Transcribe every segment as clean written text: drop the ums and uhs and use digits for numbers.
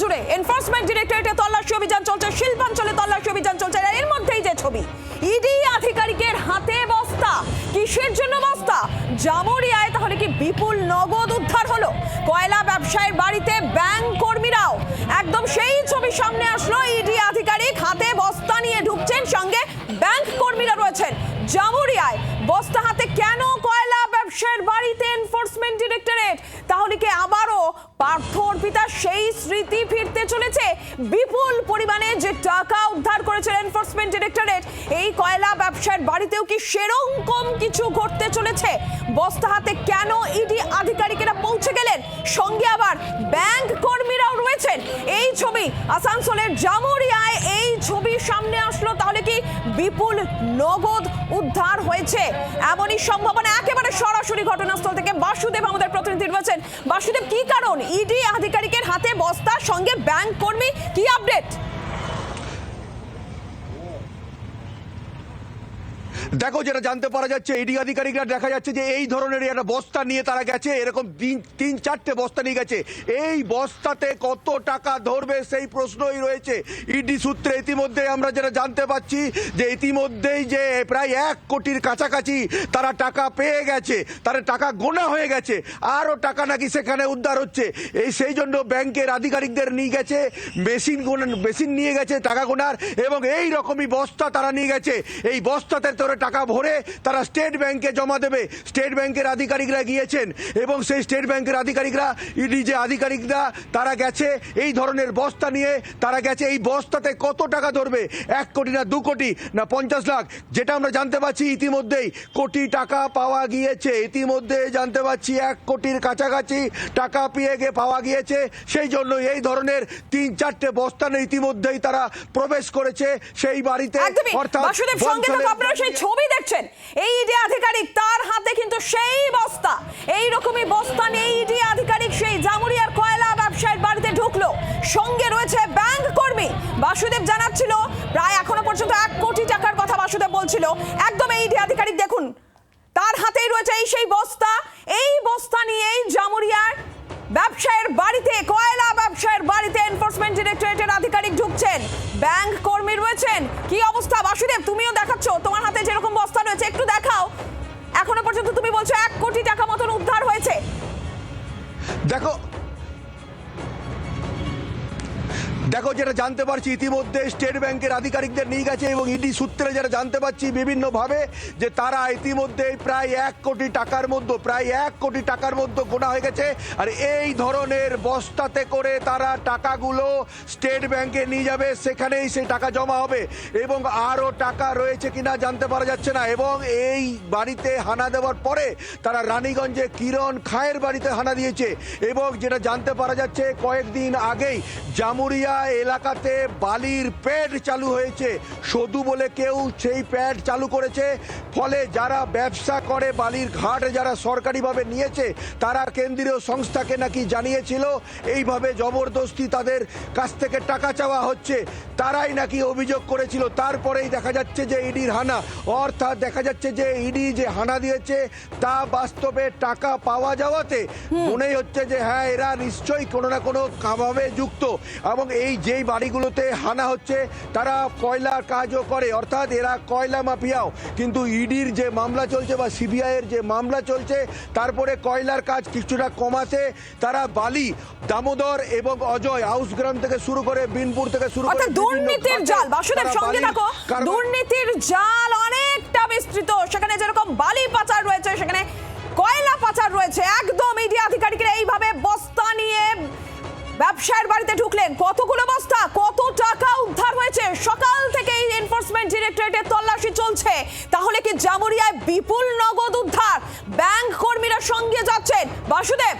জুড়ে এনফোর্সমেন্ট ডিরেক্টরেটে তল্লাশি অভিযান চলছে, শিল্পাঞ্চলে তল্লাশি অভিযান চলছে। এর মধ্যেই যে ছবি, ইডি আধিকারিকের হাতে বস্তা। কিসের জন্য বস্তা? জামুরিয়ায় তাহলে কি বিপুল নগদ উদ্ধার হলো? কয়লা ব্যবসায়ীর বাড়িতে ব্যাংক কর্মীরাও, একদম সেই ছবি সামনে আসলো। ইডি আধিকারিক হাতে বস্তা নিয়ে ঢুকছেন, সঙ্গে ব্যাংক কর্মীরা রয়েছেন। জামুরিয়ায় বস্তা হাতে কেন কয়লা ব্যবসায়ীর বাড়িতে এনফোর্সমেন্ট ডিরেক্টরেট? তাহলে কি আবারও পার্থ অর্পিতার সেই স্মৃতি ফিরতে চলেছে? বিপুল পরিমাণে যে টাকা উদ্ধার করেছে এনফোর্সমেন্ট ডিরেক্টরেট, এই কয়লা ব্যবসায়ীর বাড়িতেও কি সেরকম কিছু ঘটতে চলেছে? বস্তা হাতে কেন ইডি আধিকারিকেরা পৌঁছে গেলেন? সঙ্গে আবার ব্যাংক কর্মীরাও রয়েছেন। এই ছবি আসানসোলের জামুরিয়ায়, এই ছবি সামনে আসলো। তাহলে কি বিপুল নগদ উদ্ধার হয়েছে এমনই সম্ভাবনা? একেবারে সরাসরি ঘটনাস্থল থেকে বাসুদেব আমাদের প্রতিনিধি রয়েছেন। বাসুদেব, কি কারণ ইডি আধিকারিকের হাতে বস্তার সঙ্গে ব্যাংক কর্মী, কি আপডেট? দেখো, যেটা জানতে পারা যাচ্ছে, ইডি আধিকারিকরা দেখা যাচ্ছে যে এই ধরনের একটা বস্তা নিয়ে তারা গেছে, এরকম তিন চারটে বস্তা নিয়ে গেছে। এই বস্তাতে কত টাকা ধরবে সেই প্রশ্নই রয়েছে ইডি সূত্রে। ইতিমধ্যে আমরা যেটা জানতে পাচ্ছি যে ইতিমধ্যেই যে প্রায় 1 কোটির কাছাকাছি তারা টাকা পেয়ে গেছে, তারা টাকা গোনা হয়ে গেছে, আরও টাকা নাকি সেখানে উদ্ধার হচ্ছে। সেই জন্য ব্যাংকের আধিকারিকদের নিয়ে গেছে, মেশিন নিয়ে গেছে টাকা গোনার, এবং এই রকমই বস্তা তারা নিয়ে গেছে। এই বস্তাতে টাকা ভরে তারা স্টেট ব্যাংকে জমা দেবে। স্টেট ব্যাংকের আধিকারিকরা গিয়েছেন, এবং সেই স্টেট ব্যাংকের আধিকারিকরা, ইডি যে আধিকারিকরা, তারা গেছে এই ধরনের বস্তা নিয়ে। তারা গেছে, এই বস্তাতে কত টাকা ধরবে? 1 কোটি না 2 কোটি না 50 লাখ? যেটা আমরা জানতে পাচ্ছি ইতিমধ্যেই কোটি টাকা পাওয়া গিয়েছে। ইতিমধ্যে জানতে পাচ্ছি 1 কোটির কাছাকাছি টাকা পাওয়া গিয়েছে। সেই জন্য এই ধরনের 3-4টে বস্তা নিয়ে ইতিমধ্যেই তারা প্রবেশ করেছে সেই বাড়িতে। অর্থাৎ ছবি দেখছেন, এই ইডি আধিকারিক, তার হাতে কিন্তু সেই বস্তা, এই রকমই বস্তা নিয়ে ইডি আধিকারিক সেই জামুরিয়ার কয়লা ব্যবসায়ীর বাড়িতে ঢুকলো। সঙ্গে রয়েছে ব্যাংক কর্মী। বাসুদেব জানাচ্ছিল প্রায় এখনো পর্যন্ত 1 কোটি টাকার কথা বাসুদেব বলছিল। একদম এই ইডি আধিকারিক দেখুন, তার হাতেই রয়েছে এই সেই বস্তা। এই বস্তা নিয়েই জামুরিয়ার ব্যবসায়ীর বাড়িতে, কয়লা ব্যবসায়ীর বাড়িতে এনফোর্সমেন্ট ডিরেক্টরেটের আধিকারিক ঢুকছেন, ব্যাংক কর্মী রয়েছেন। কি অবস্থা বাসুদেব? তুমিও দেখাচ্ছ, তোমার হাতে যেরকম বস্তা রয়েছে একটু দেখাও। এখনো পর্যন্ত তুমি বলছো 1 কোটি টাকা মতন উদ্ধার হয়েছে। দেখো, যেটা জানতে পারছি ইতিমধ্যে স্টেট ব্যাংকের আধিকারিকদের নিয়ে গেছে, এবং ইডি সূত্রে যেটা জানতে পারছি বিভিন্নভাবে যে তারা ইতিমধ্যে প্রায় 1 কোটি টাকার মধ্যে গোনা হয়ে গেছে। আর এই ধরনের বস্তাতে করে তারা টাকাগুলো স্টেট ব্যাংকে নিয়ে যাবে, সেখানেই সেই টাকা জমা হবে, এবং আরও টাকা রয়েছে কিনা জানতে পারা যাচ্ছে না। এবং এই বাড়িতে হানা দেওয়ার পরে তারা রানীগঞ্জে কিরণ খায়ের বাড়িতে হানা দিয়েছে। এবং যেটা জানতে পারা যাচ্ছে, কয়েকদিন আগেই জামুরিয়া এলাকাতে বালির প্যাড চালু হয়েছে। সদু বলে কেউ সেই প্যাড চালু করেছে, ফলে যারা ব্যবসা করে বালির ঘাট যারা সরকারিভাবে নিয়েছে, তারা কেন্দ্রীয় সংস্থাকে নাকি জানিয়েছিল এইভাবে জবরদস্তি তাদের কাছ থেকে টাকা চাওয়া হচ্ছে। তারাই নাকি অভিযোগ করেছিল। তারপরেই দেখা যাচ্ছে যে ইডির হানা, অর্থাৎ দেখা যাচ্ছে যে ইডি যে হানা দিয়েছে তা বাস্তবে টাকা পাওয়া যাওয়াতে মনেই হচ্ছে যে হ্যাঁ, এরা নিশ্চয়ই কোনো না কোনো ভাবে যুক্ত। এবং এই যেই বাড়িগুলোতে হানা হচ্ছে তারা কয়লার কাজও করে, অর্থাৎ এরা কয়লা মাফিয়াও। কিন্তু ইডির যে মামলা চলছে বা সিবিআই এর যে মামলা চলছে, তারপরে কয়লার কাজ কিছুটা কমাতে তারা বালি, দামোদর এবং অজয়, হাউসগ্রাম থেকে শুরু করে বিনপুর থেকে শুরু করে দুর্নীতির জাল। বাসুদেব সঙ্গে থাকো, দুর্নীতির জাল অনেকটা বিস্তৃত। সেখানে যেরকম বালি পাচার রয়েছে, সেখানে কয়লা পাচার রয়েছে। একদম ইডি আধিকারিকরা এইভাবে বস্তা নিয়ে ব্যবসায়ীর বাড়িতে ঢুকলেন। কতগুলো বস্তা, কত টাকা উদ্ধার হয়েছে? সকাল থেকে এই এনফোর্সমেন্ট ডিরেক্টরেটের তল্লাশি চলছে। তাহলে কি জামুরিয়ায় বিপুল নগদ উদ্ধার? ব্যাংক কর্মীরা সঙ্গে যাচ্ছেন। বাসুদেব,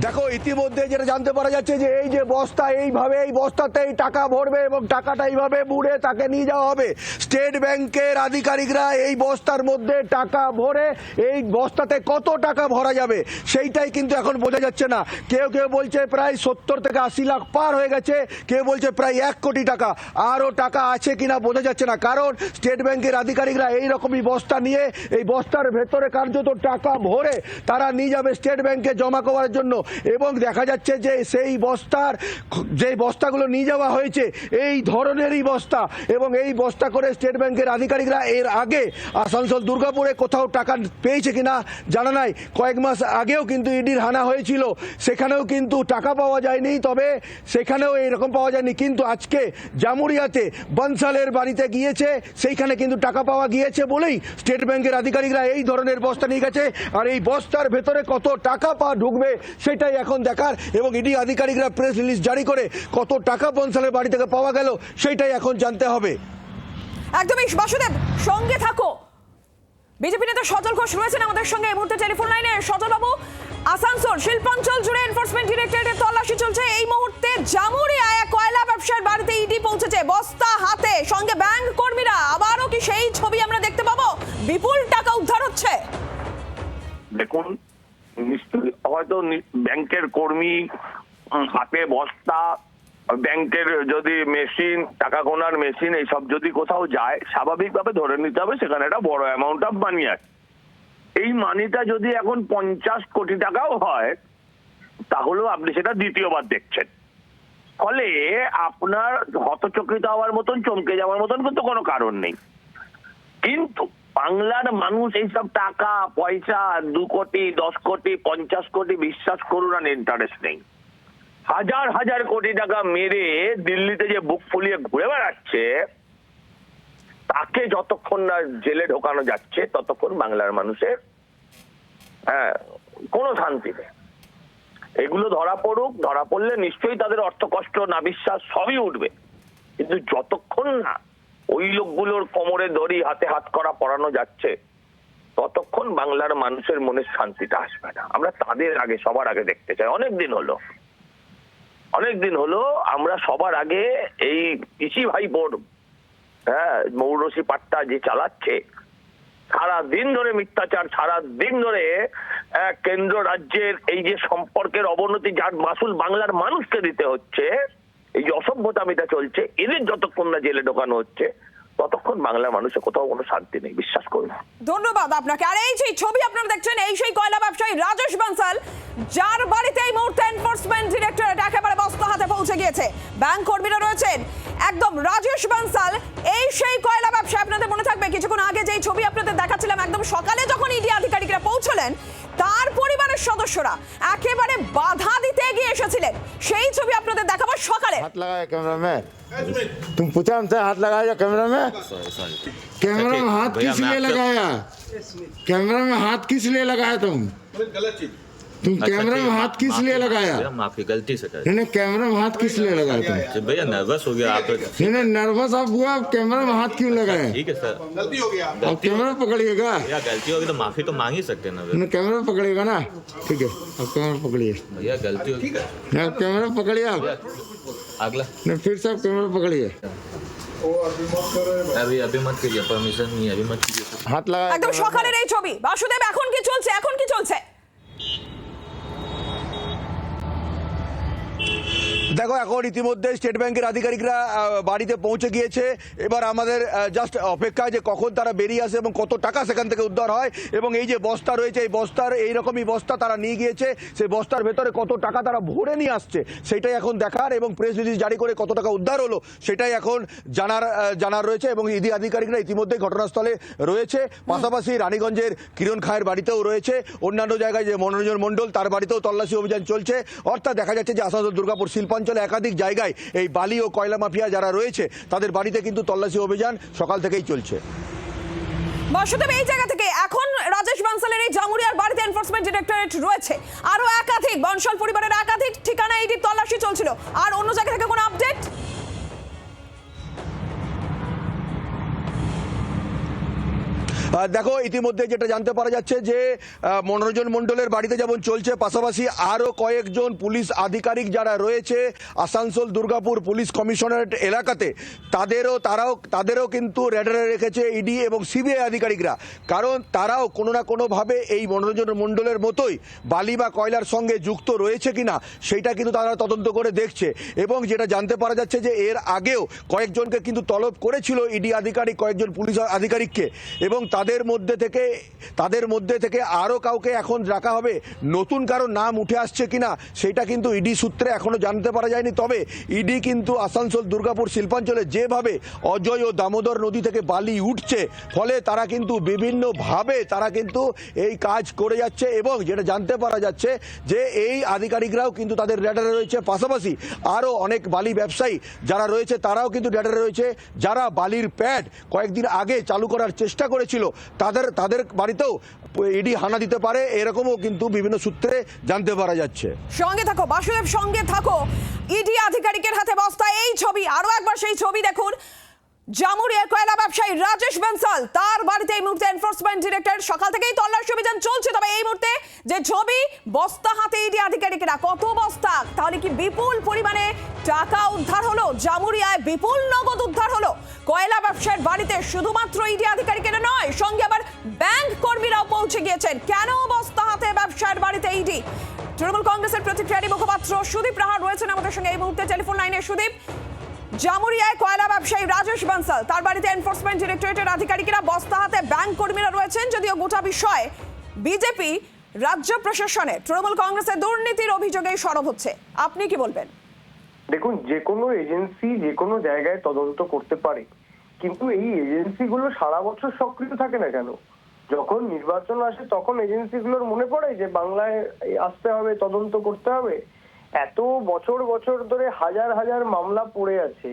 দেখো ইতিমধ্যে যেটা জানতে পারা যাচ্ছে যে এই যে বস্তা এইভাবে এই বস্তাতেই টাকা ভরবে এবং টাকাটা এইভাবে মুড়ে তাকে নিয়ে যাওয়া হবে। স্টেট ব্যাংকের আধিকারিকরা এই বস্তার মধ্যে টাকা ভরে এই বস্তাতে কত টাকা ভরা যাবে সেইটাই কিন্তু এখন বোঝা যাচ্ছে না। কেউ কেউ বলছে প্রায় 70 থেকে 80 লাখ পার হয়ে গেছে, কেউ বলছে প্রায় 1 কোটি টাকা, আরও টাকা আছে কিনা বোঝা যাচ্ছে না। কারণ স্টেট ব্যাংকের আধিকারিকরা এইরকমই বস্তা নিয়ে এই বস্তার ভেতরে কার্যত টাকা ভরে তারা নিয়ে যাবে স্টেট ব্যাংকে জমা করার জন্য। এবং দেখা যাচ্ছে যে সেই বস্তার যে বস্তাগুলো নিয়ে যাওয়া হয়েছে এই ধরনেরই বস্তা, এবং এই বস্তা করে স্টেট ব্যাংকের আধিকারিকরা এর আগে আসানসোল দুর্গাপুরে কোথাও টাকা পেয়েছে কিনা জানা নাই। কয়েক মাস আগেও কিন্তু ইডির হানা হয়েছিল, সেখানেও কিন্তু টাকা পাওয়া যায়নি, তবে সেখানেও এইরকম পাওয়া যায়নি। কিন্তু আজকে জামুরিয়াতে বনসালের বাড়িতে গিয়েছে, সেইখানে কিন্তু টাকা পাওয়া গিয়েছে বলেই স্টেট ব্যাংকের আধিকারিকরা এই ধরনের বস্তা নিয়ে গেছে। আর এই বস্তার ভেতরে কত টাকা ঢুকবে সেটাই এখন দেখার, এবং ইডি আধিকারিকরা প্রেস রিলিজ জারি করে কত টাকা বনসালের বাড়ি থেকে পাওয়া গেল সেটাই এখন জানতে হবে। একদমই বাসুদেব, সঙ্গে থাকো। বিজেপি নেতা সজল ঘোষ রয়েছেন আমাদের সঙ্গে এই মুহূর্তে টেলিফোন লাইনে। সজল বাবু, আসানসোল শিল্পাঞ্চল জুড়ে এনফোর্সমেন্ট ডিরেক্টরেটের তল্লাশি চলছে। এই মুহূর্তে জামুরিয়ায় কয়লা ব্যবসার বাড়িতে ইডি পৌঁছেছে বস্তা হাতে, সঙ্গে ব্যাংক কর্মীরা। আবারও কি সেই ছবি আমরা দেখতে পাবো? বিপুল টাকা উদ্ধার হচ্ছে। দেখুন, নিশ্চয়ই হয়তো ব্যাংকের কর্মী হাতে বস্তা, ব্যাংকের যদি মেশিন, টাকা গোনার মেশিন, এইসব যদি কোথাও যায় স্বাভাবিকভাবে ধরে নিতে হবে সেখানে একটা বড় অ্যামাউন্ট অফ মানি আছে। এই মানিটা যদি এখন 50 কোটি টাকাও হয় তাহলেও আপনি সেটা দ্বিতীয়বার দেখছেন। ফলে আপনার হতচকিত হওয়ার মতন, চমকে যাওয়ার মতন কিন্তু কোনো কারণ নেই। কিন্তু বাংলার মানুষ এইসব টাকা পয়সা 2 কোটি 10 কোটি 50 কোটি বিশ্বাস করুন আর ইন্টারেস্ট নেই। হাজার হাজার কোটি টাকা মেরে দিল্লিতে যে বুক ফুলিয়ে ঘুরে বেড়াচ্ছে তাকে যতক্ষণ না জেলে ঢোকানো যাচ্ছে ততক্ষণ বাংলার মানুষের কোনো শান্তি নেই। এগুলো ধরা পড়ুক, ধরা পড়লে নিশ্চয়ই তাদের অর্থ কষ্ট, না বিশ্বাস সবই উঠবে, কিন্তু যতক্ষণ না ওই লোকগুলোর কোমরে দড়ি, হাতে হাত করা পরানো যাচ্ছে ততক্ষণ বাংলার মানুষের মনে শান্তিটা আসবে না। আমরা তাদের আগে, সবার আগে দেখতে চাই। অনেকদিন হলো আমরা সবার আগে এই পিসি ভাইপোর মৌরসি পাট্টা যে চালাচ্ছে, সারা দিন ধরে মিথ্যাচার, সারা দিন ধরে কেন্দ্র রাজ্যের এই যে সম্পর্কের অবনতি, যার মাসুল বাংলার মানুষকে দিতে হচ্ছে, এই যে অসভ্যতামিটা চলছে, এদের যতক্ষণ না জেলে ঢোকানো হচ্ছে ততক্ষণ বাংলার মানুষের কোথাও কোনো শান্তি নেই, বিশ্বাস করুন। ধন্যবাদ আপনাকে। আর এই যে ছবি আপনারা দেখছেন, এই সেই কয়লা ব্যবসায়ী রাজেশ বানসাল, যার বাড়িতে এই মুহূর্তে এনফোর্সমেন্ট ডিরেক্টরেট একেবারে বস্তা হাতে পৌঁছে গিয়েছে। ব্যাংক কর্মীরা রয়েছেন। একদম রাজেশ বানসাল এই সেই কয়লা ব্যবসায়ী। আপনাদের মনে থাকবে কিছুক্ষণ আগে যেই ছবি আপনাদের দেখাচ্ছিলাম, একদম সকালে যখন ইডি আধিকারিকরা পৌঁছলেন তার পরিবারের সদস্যরা একেবারে বাধা দিতে এগিয়ে এসেছিলেন। সেই ছবি আপনাদের দেখাবো সকালে। हाथ लगाया कैमरा में, तुम पूछा हमसे हाथ लगाया कैमरा में? कैमरा में हाथ किस लिए लगाया? कैमरा में हाथ किस लिए लगाया तुम? तुम कैमरा में हाथ किस लिए लगाया? माफी, गलती से कर। नहीं कैमरा में हाथ किस लिए लगाया तुम? भैया नर्वस हो गया आप। नहीं नर्वस आप हुआ, कैमरा में हाथ क्यों लगाया? ठीक है सर, गलती हो गया। अब कैमरा पकड़िएगा। भैया गलती होगी तो माफी तो मांग ही सकते हैं ना भैया। नहीं कैमरा पकड़िएगा ना, ठीक है अब कैमरा पकड़िए। भैया गलती होगी। नहीं कैमरा पकड़िए आप, अगला नहीं फिर से आप कैमरा पकड़िए। अभी मत कीजिए, परमिशन नहीं है, अभी मत कीजिए। हाथ लगाया একদম সকালের এই ছবি। বাসুদেব, এখন কি চলছে? দেখো এখন ইতিমধ্যে স্টেট ব্যাংকের আধিকারিকরা বাড়িতে পৌঁছে গিয়েছে। এবার আমাদের জাস্ট অপেক্ষা যে কখন তারা বেরিয়ে আসে এবং কত টাকা সেখান থেকে উদ্ধার হয়। এবং এই যে বস্তা রয়েছে, এই বস্তার এইরকমই বস্তা তারা নিয়ে গিয়েছে, সেই বস্তার ভেতরে কত টাকা তারা ভরে নিয়ে আসছে সেটাই এখন দেখার, এবং প্রেস রিলিজ জারি করে কত টাকা উদ্ধার হলো সেটাই এখন জানার রয়েছে। এবং ইডি আধিকারিকরা ইতিমধ্যে ঘটনাস্থলে রয়েছে, পাশাপাশি রানীগঞ্জের কিরণ খায়ের বাড়িতেও রয়েছে, অন্যান্য জায়গায় যে মনোরঞ্জন মণ্ডল তার বাড়িতেও তল্লাশি অভিযান চলছে। অর্থাৎ দেখা যাচ্ছে যে আসানসোল দুর্গাপুর শিল্পাঞ্চলে একাধিক জায়গায় এই বালি ও কয়লা মাফিয়া যারা রয়েছে তাদের বাড়িতে কিন্তু তল্লাশি অভিযান সকাল থেকেই চলছে। বাসুদেব, এই জায়গা থেকে এখন রাজেশ বানসালের এই জামুরিয়ার বাড়িতে এনফোর্সমেন্ট ডিরেক্টরেট রয়েছে, আরো একাধিক বনসাল পরিবারের একাধিক ঠিকানায় ইডি তল্লাশি চলছিল। আর অন্য জায়গা থেকে কোনো আপডেট? দেখো ইতিমধ্যে যেটা জানতে পারা যাচ্ছে যে মনোরঞ্জন মণ্ডলের বাড়িতে যেমন চলছে, পাশাপাশি আরও কয়েকজন পুলিশ আধিকারিক যারা রয়েছে আসানসোল দুর্গাপুর পুলিশ কমিশনারেট এলাকাতে তাদেরও কিন্তু রেডারে রেখেছে ইডি এবং সিবিআই আধিকারিকরা। কারণ তারাও কোনো না কোনোভাবে এই মনোরঞ্জন মণ্ডলের মতোই বালি বা কয়লার সঙ্গে যুক্ত রয়েছে কিনা সেইটা কিন্তু তারা তদন্ত করে দেখছে। এবং যেটা জানতে পারা যাচ্ছে যে এর আগেও কয়েকজনকে কিন্তু তলব করেছিল ইডি আধিকারিক, কয়েকজন পুলিশ আধিকারিককে, এবং তাদের মধ্যে থেকে আরও কাউকে এখন রাখা হবে। নতুন কারো নাম উঠে আসছে কিনা সেটা কিন্তু ইডি সূত্রে এখনো জানতে পারা যায়নি। তবে ইডি কিন্তু আসানসোল দুর্গাপুর শিল্পাঞ্চলে যেভাবে অজয় ও দামোদর নদী থেকে বালি উঠছে, ফলে তারা কিন্তু বিভিন্নভাবে এই কাজ করে যাচ্ছে। এবং যেটা জানতে পারা যাচ্ছে যে এই আধিকারিকরাও কিন্তু তাদের রেডারে রয়েছে। পাশাপাশি আরও অনেক বালি ব্যবসায়ী যারা রয়েছে তারাও কিন্তু রেডারে রয়েছে। যারা বালির প্যাড কয়েকদিন আগে চালু করার চেষ্টা করেছিল তাদের বাড়িতেও ইডি হানা দিতে পারে, এরকমও কিন্তু বিভিন্ন সূত্রে জানতে পারা যাচ্ছে। সঙ্গে থাকো বাসুদেব, সঙ্গে থাকো। ইডি আধিকারিকের হাতে বস্তা, এই ছবি, আরো একবার সেই ছবি দেখুন। জামুরিয়ার কয়লা ব্যবসায়ী রাজেশ বনসাল, তার বাড়িতে এই মুহূর্তে এনফোর্সমেন্ট ডিরেক্টর সকাল থেকেই তল্লাশি অভিযান চলছে। তবে এই মুহূর্তে যে ছবি, বস্তা হাতে ইডি আধিকারিকেরা, কত বস্তা, তাহলে কি বিপুল পরিমাণে টাকা উদ্ধার হলো? জামুরিয়ায় বিপুল নগদ উদ্ধার হলো। কয়লা ব্যবসায়ীর বাড়িতে শুধুমাত্র ইডি আধিকারিকেরা নয়, সঙ্গে আবার ব্যাংক কর্মীরাও পৌঁছে গিয়েছেন। কেন বস্তা হাতে ব্যবসায়ীর বাড়িতে ইডি? তৃণমূল কংগ্রেসের প্রতিক্রিয়ারি মুখপাত্র সুদীপ রাহা রয়েছেন আমাদের সঙ্গে এই মুহূর্তে টেলিফোন লাইনে। সুদীপ, জামুরিয়ায় কয়লা ব্যবসায়ী রাজেশ বনসাল, তার বাড়িতে এনফোর্সমেন্ট ডিরেক্টরেটের আধিকারিকেরা, বস্তা হাতে ব্যাংক কর্মীরা রয়েছেন। যদিও গোটা বিষয় বিজেপি, রাজ্য প্রশাসনে তৃণমূল কংগ্রেসের দুর্নীতির অভিযোগে সরব হচ্ছে, আপনি কি বলবেন? দেখুন, যে কোনো এজেন্সি যে কোনো জায়গায় তদন্ত করতে পারে, কিন্তু এই এজেন্সিগুলো সারা বছর সক্রিয় থাকে না কেন? যখন নির্বাচন আসে তখন এজেন্সিগুলোর মনে পড়ে যে বাংলায় আসতে হবে, তদন্ত করতে হবে। এত বছর বছর ধরে হাজার হাজার মামলা পড়ে আছে।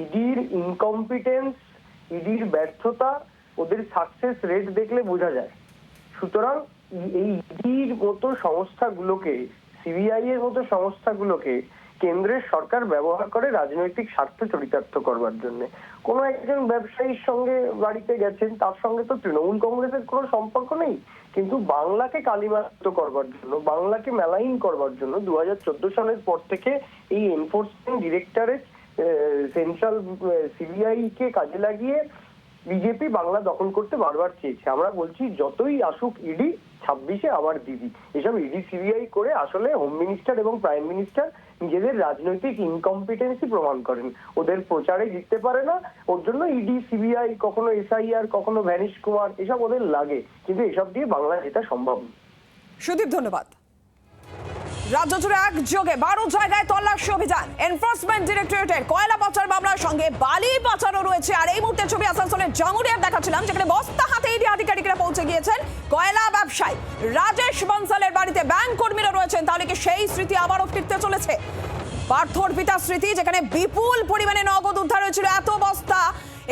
ইডির ইনকম্পিটেন্স, ইডির ব্যর্থতা, ওদের সাকসেস রেট দেখলে বোঝা যায়। সুতরাং এই ইডির মতো সংস্থাগুলোকে, সিবিআই এর মতো সংস্থাগুলোকে কেন্দ্রের সরকার ব্যবহার করে রাজনৈতিক স্বার্থ চরিতার্থ করবার জন্য। কোনো একজন ব্যবসায়ীর সঙ্গে বাড়িতে গেছেন, তার সঙ্গে তো তৃণমূল কংগ্রেসের কোনো সম্পর্ক নেই, কিন্তু বাংলাকে কালিমালিপ্ত করবার জন্য, বাংলাকে মেলাইন করবার জন্য 2014 সালের পর থেকে এই এনফোর্সমেন্ট ডিরেক্টরেট সেন্ট্রাল সিবিআই কে কাজে লাগিয়ে বিজেপি বাংলা দখল করতে বারবার চেয়েছে। আমরা বলছি যতই আসুক ইডি, 26-এ আবার দিদি। এসব ইডি সিবিআই করে আসলে হোম মিনিস্টার এবং প্রাইম মিনিস্টার নিজেদের রাজনৈতিক ইনকম্পিটেন্সি প্রমাণ করেন। ওদের প্রচারে জিততে পারে না, ওর জন্য ইডি সিবিআই, কখনো এসআইআর, কখনো ভ্যানিশ কুমার, এসব ওদের লাগে, কিন্তু এসব দিয়ে বাংলা জেতা সম্ভব না। সুদীপ, ধন্যবাদ। রাজ্য জুড়ে একযোগে 12 জায়গায় তল্লাশি অভিযান। এনফোর্সমেন্ট ডিরেক্টরেটের কয়লা পাচার মামলার সঙ্গে বালি পাচারও রয়েছে। আর এই মুহূর্তে ছবি আসানসোলের জামুরিয়ার দেখাচ্ছিলাম, যেখানে বস্তা হাতে ইডি আধিকারিকরা পৌঁছে গিয়েছেন। কয়লা ব্যবসায়ী রাজেশ বনসালের বাড়িতে ব্যাংক কর্মীরা রয়েছেন। তাহলে কি সেই স্মৃতি আবারও ফিরতে চলেছে? পার্থর পিতার স্মৃতি, যেখানে বিপুল পরিমাণে নগদ উদ্ধার হয়েছিল, এত বস্তা,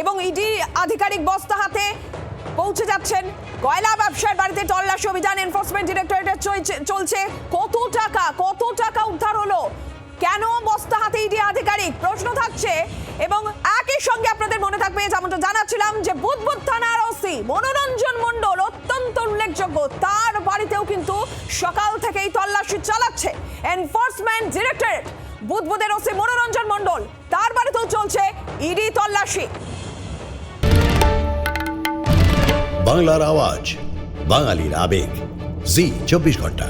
এবং ইডি আধিকারিক বস্তা হাতে পৌঁছে যাচ্ছেন। কয়লা ব্যবসায়ীর বাড়িতে তল্লাশি অভিযান এনফোর্সমেন্ট ডিরেক্টরেটের চলছে। কত টাকা উদ্ধার হলো? কেন বস্তা হাতে ইডি আধিকারিক? প্রশ্ন থাকছে। এবং একই সঙ্গে আপনাদের মনে থাকবে, যেমনটা জানাচ্ছিলাম, যে বুদবুদ থানার ওসি মনোরঞ্জন মণ্ডল অত্যন্ত উল্লেখযোগ্য, তার বাড়িতেও কিন্তু সকাল থেকেই তল্লাশি চালাচ্ছে এনফোর্সমেন্ট ডিরেক্টরেট। বুদবুদের ওসি মনোরঞ্জন মণ্ডল, তার বাড়িতেও চলছে ইডি তল্লাশি। বাংলার আওয়াজ, বাঙালির আবেগ, জি 24 ঘন্টা।